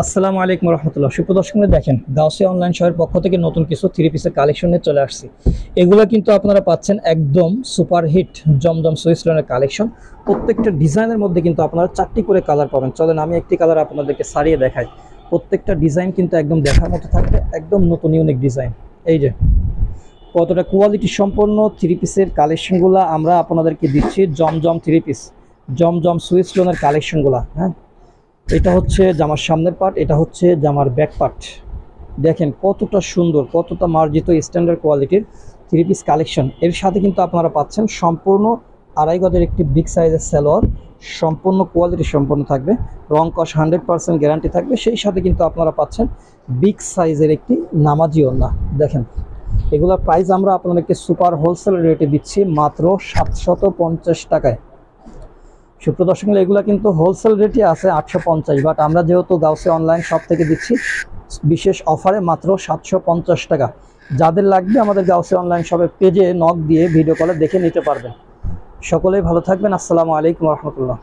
আসসালামু আলাইকুম রহমতুল্লাহ। সুপ্রদর্শকরা দেখেন, গাউসিয়া অনলাইন শপের পক্ষ থেকে নতুন কিছু থ্রি পিসের কালেকশন নিয়ে চলে আসছি। এগুলো কিন্তু আপনারা পাচ্ছেন একদম সুপারহিট জমজম সুইস লনের কালেকশন। প্রত্যেকটা ডিজাইনের মধ্যে কিন্তু আপনারা 4টি করে কালার পাবেন। চলেন আমি একটি কালার আপনাদেরকে সারিয়ে দেখাই। প্রত্যেকটা ডিজাইন কিন্তু একদম দেখার মতো থাকবে, একদম নতুন ইউনিক ডিজাইন। এই যে কতটা কোয়ালিটি সম্পন্ন থ্রি পিসের কালেকশনগুলো আমরা আপনাদেরকে দিচ্ছি। জমজম থ্রি পিস, জমজম সুইস লনের কালেকশনগুলো। হ্যাঁ, এটা হচ্ছে জামার সামনের পার্ট, এটা হচ্ছে জামার ব্যাক পার্ট। দেখেন কতটা সুন্দর, কতটা মার্জিত স্ট্যান্ডার্ড কোয়ালিটির থ্রি পিস কালেকশন। এর সাথে কিন্তু আপনারা পাচ্ছেন সম্পূর্ণ আড়াই গজের একটি বিগ সাইজের সালোয়ার, সম্পূর্ণ কোয়ালিটি সম্পন্ন থাকবে, রং কস 100% গ্যারান্টি থাকবে। সেই সাথে কিন্তু আপনারা পাচ্ছেন বিগ সাইজের একটি নামাজি ওড়না। দেখেন এগুলোর প্রাইস আমরা আপনাদেরকে সুপার হোলসেল রেটে দিচ্ছি মাত্র 750 টাকায়। সুপ্রদর্শক, এগুলো কিন্তু হোলসেল রেটই আছে 850, বাট আমরা যেহেতু গাউসিয়া অনলাইন শপ থেকে দিচ্ছি বিশেষ অফারে মাত্র 750 টাকা। যাদের লাগবে আমাদের গাউসিয়া অনলাইন শপের পেজে নক দিয়ে ভিডিও কলে দেখে নিতে পারবেন। সকলেই ভালো থাকবেন। আসসালামু আলাইকুম রহমতুল্লাহ।